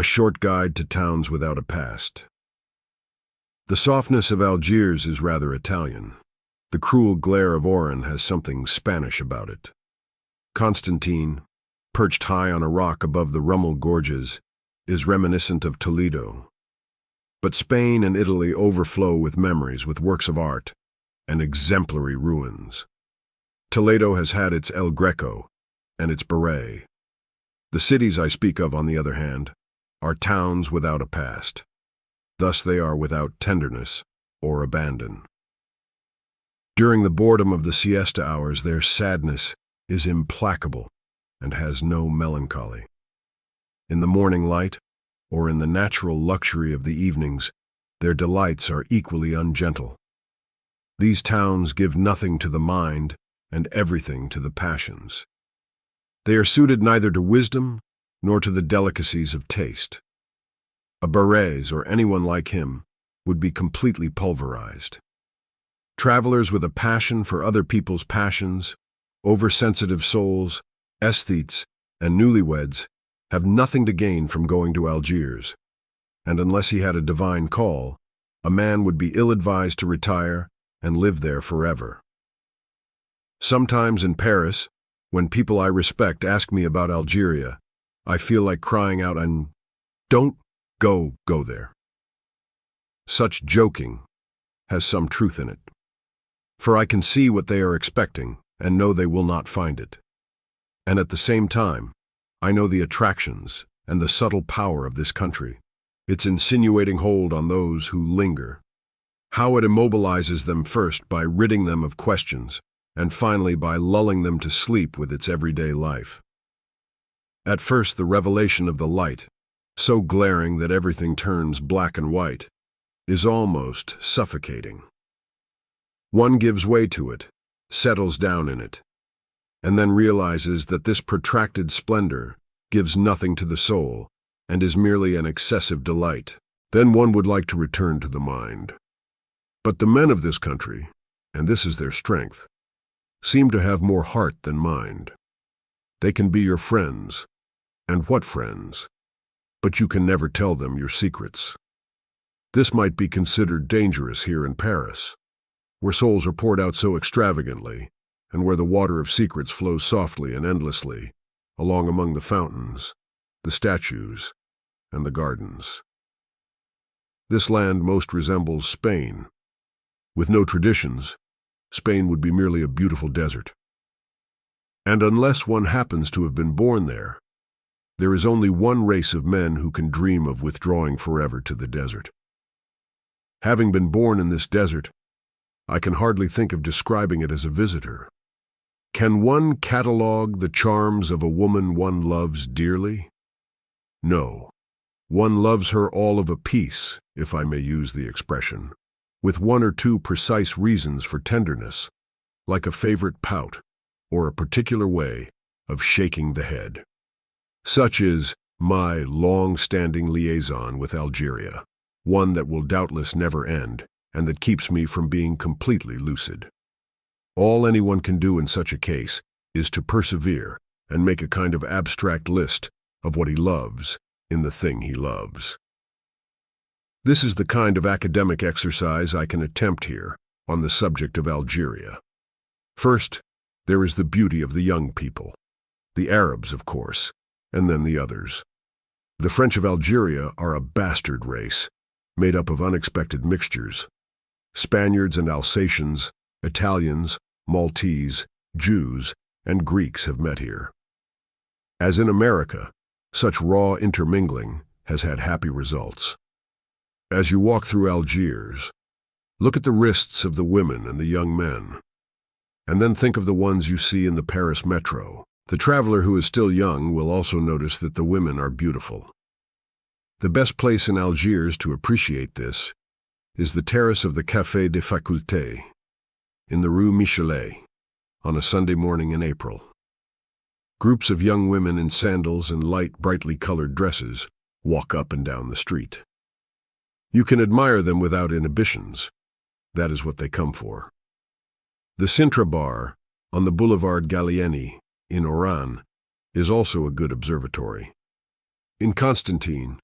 A short guide to towns without a past. The softness of Algiers is rather Italian. The cruel glare of Oran has something Spanish about it. Constantine, perched high on a rock above the Rummel gorges, is reminiscent of Toledo. But Spain and Italy overflow with memories, with works of art, and exemplary ruins. Toledo has had its El Greco and its Beret. The cities I speak of, on the other hand, are towns without a past. Thus they are without tenderness or abandon. During the boredom of the siesta hours, their sadness is implacable and has no melancholy. In the morning light, or in the natural luxury of the evenings, their delights are equally ungentle. These towns give nothing to the mind and everything to the passions. They are suited neither to wisdom nor to the delicacies of taste. A Barrés, or anyone like him, would be completely pulverized. Travelers with a passion for other people's passions, oversensitive souls, aesthetes, and newlyweds have nothing to gain from going to Algiers, and unless he had a divine call, a man would be ill-advised to retire and live there forever. Sometimes in Paris, when people I respect ask me about Algeria, I feel like crying out, and don't go there. Such joking has some truth in it, for I can see what they are expecting and know they will not find it. And at the same time, I know the attractions and the subtle power of this country, its insinuating hold on those who linger, how it immobilizes them first by ridding them of questions, and finally by lulling them to sleep with its everyday life. At first, the revelation of the light, so glaring that everything turns black and white, is almost suffocating. One gives way to it, settles down in it, and then realizes that this protracted splendor gives nothing to the soul and is merely an excessive delight. Then one would like to return to the mind. But the men of this country, and this is their strength, seem to have more heart than mind. They can be your friends, and what friends? But you can never tell them your secrets. This might be considered dangerous here in Paris, where souls are poured out so extravagantly, and where the water of secrets flows softly and endlessly, along among the fountains, the statues, and the gardens. This land most resembles Spain. With no traditions, Spain would be merely a beautiful desert. And unless one happens to have been born there is only one race of men who can dream of withdrawing forever to the desert. Having been born in this desert, I can hardly think of describing it as a visitor. Can one catalogue the charms of a woman one loves dearly? No. One loves her all of a piece, if I may use the expression, with one or two precise reasons for tenderness, like a favorite pout or a particular way of shaking the head. Such is my long-standing liaison with Algeria, one that will doubtless never end, and that keeps me from being completely lucid. All anyone can do in such a case is to persevere and make a kind of abstract list of what he loves in the thing he loves. This is the kind of academic exercise I can attempt here on the subject of Algeria. First, there is the beauty of the young people, the Arabs, of course, and then the others. The French of Algeria are a bastard race, made up of unexpected mixtures. Spaniards and Alsatians, Italians, Maltese, Jews, and Greeks have met here. As in America, such raw intermingling has had happy results. As you walk through Algiers, look at the wrists of the women and the young men, and then think of the ones you see in the Paris metro. The traveler who is still young will also notice that the women are beautiful. The best place in Algiers to appreciate this is the terrace of the Café des Facultés in the Rue Michelet on a Sunday morning in April. Groups of young women in sandals and light, brightly colored dresses walk up and down the street. You can admire them without inhibitions. That is what they come for. The Sintra Bar on the Boulevard Gallieni in Oran is also a good observatory. In Constantine,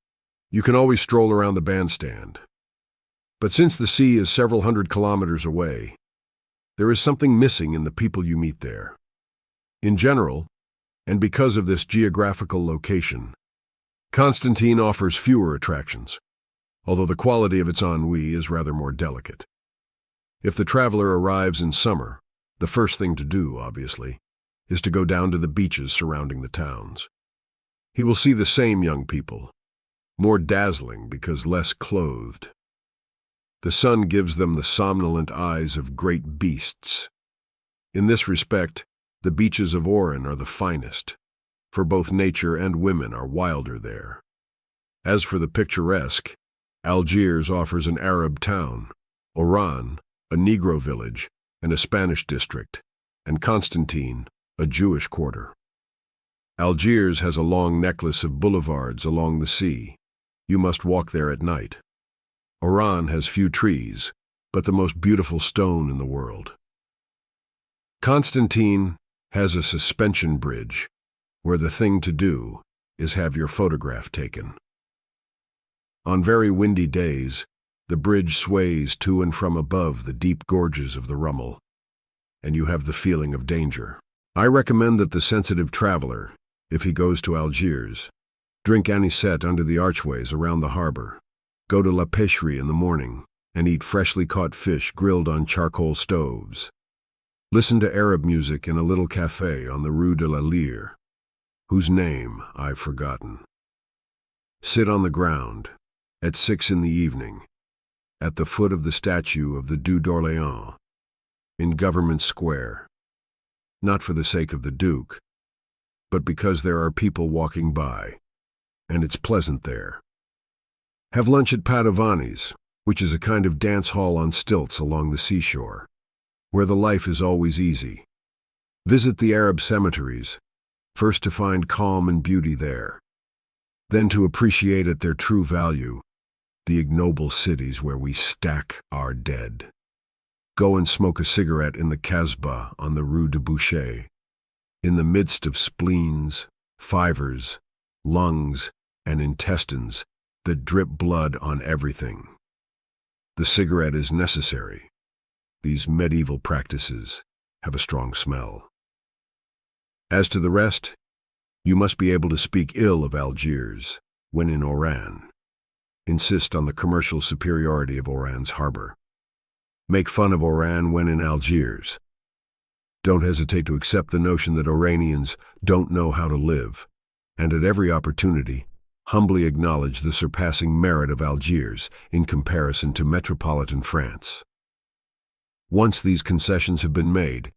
You can always stroll around the bandstand. But since the sea is several hundred kilometers away, there is something missing in the people you meet there. In general, and because of this geographical location, Constantine offers fewer attractions, although the quality of its ennui is rather more delicate. If the traveler arrives in summer, the first thing to do, obviously, is to go down to the beaches surrounding the towns. He will see the same young people, more dazzling because less clothed. The sun gives them the somnolent eyes of great beasts. In this respect, the beaches of Oran are the finest, for both nature and women are wilder there. As for the picturesque, Algiers offers an Arab town, Oran, a Negro village, and a Spanish district, and Constantine, a Jewish quarter. Algiers has a long necklace of boulevards along the sea. You must walk there at night. Oran has few trees, but the most beautiful stone in the world. Constantine has a suspension bridge, where the thing to do is have your photograph taken. On very windy days, the bridge sways to and from above the deep gorges of the Rummel, and you have the feeling of danger. I recommend that the sensitive traveler, if he goes to Algiers, drink anisette under the archways around the harbor, go to La Pêcherie in the morning, and eat freshly caught fish grilled on charcoal stoves. Listen to Arab music in a little café on the Rue de la Lyre, whose name I've forgotten. Sit on the ground, at 6 in the evening, at the foot of the statue of the Duc d'Orléans, in Government Square, not for the sake of the Duke, but because there are people walking by, and it's pleasant there. Have lunch at Padovani's, which is a kind of dance hall on stilts along the seashore, where the life is always easy. Visit the Arab cemeteries, first to find calm and beauty there, then to appreciate at their true value the ignoble cities where we stack our dead. Go and smoke a cigarette in the Casbah on the Rue de Boucher, in the midst of spleens, fivers, lungs, and intestines that drip blood on everything. The cigarette is necessary. These medieval practices have a strong smell. As to the rest, you must be able to speak ill of Algiers when in Oran. Insist on the commercial superiority of Oran's harbor. Make fun of Oran when in Algiers. Don't hesitate to accept the notion that Oranians don't know how to live, and at every opportunity, humbly acknowledge the surpassing merit of Algiers in comparison to metropolitan France. Once these concessions have been made,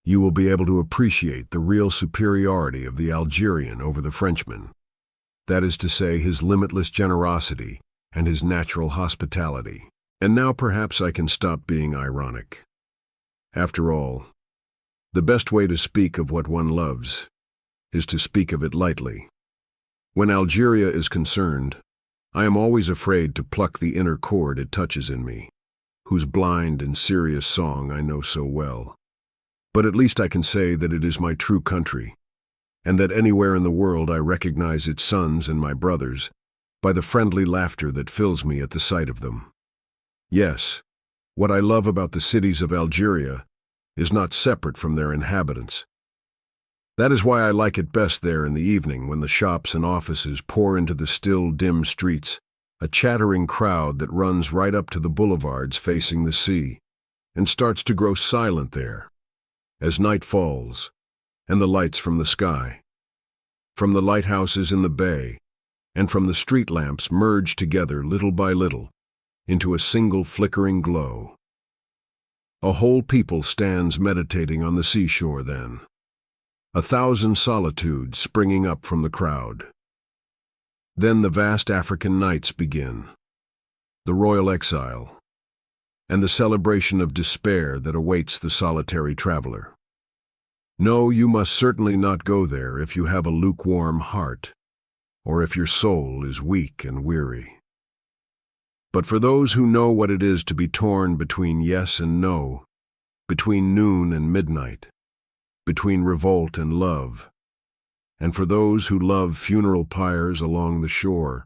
you will be able to appreciate the real superiority of the Algerian over the Frenchman. That is to say, his limitless generosity and his natural hospitality. And now perhaps I can stop being ironic. After all, the best way to speak of what one loves is to speak of it lightly. When Algeria is concerned, I am always afraid to pluck the inner chord it touches in me, whose blind and serious song I know so well. But at least I can say that it is my true country, and that anywhere in the world I recognize its sons and my brothers by the friendly laughter that fills me at the sight of them. Yes, what I love about the cities of Algeria is not separate from their inhabitants. That is why I like it best there in the evening when the shops and offices pour into the still, dim streets, a chattering crowd that runs right up to the boulevards facing the sea and starts to grow silent there as night falls and the lights from the sky, from the lighthouses in the bay, and from the street lamps merge together little by little into a single flickering glow. A whole people stands meditating on the seashore then, 1,000 solitudes springing up from the crowd. Then the vast African nights begin, the royal exile, and the celebration of despair that awaits the solitary traveler. No, you must certainly not go there if you have a lukewarm heart, or if your soul is weak and weary. But for those who know what it is to be torn between yes and no, between noon and midnight, between revolt and love, and for those who love funeral pyres along the shore,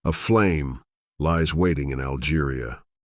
A flame lies waiting in Algeria.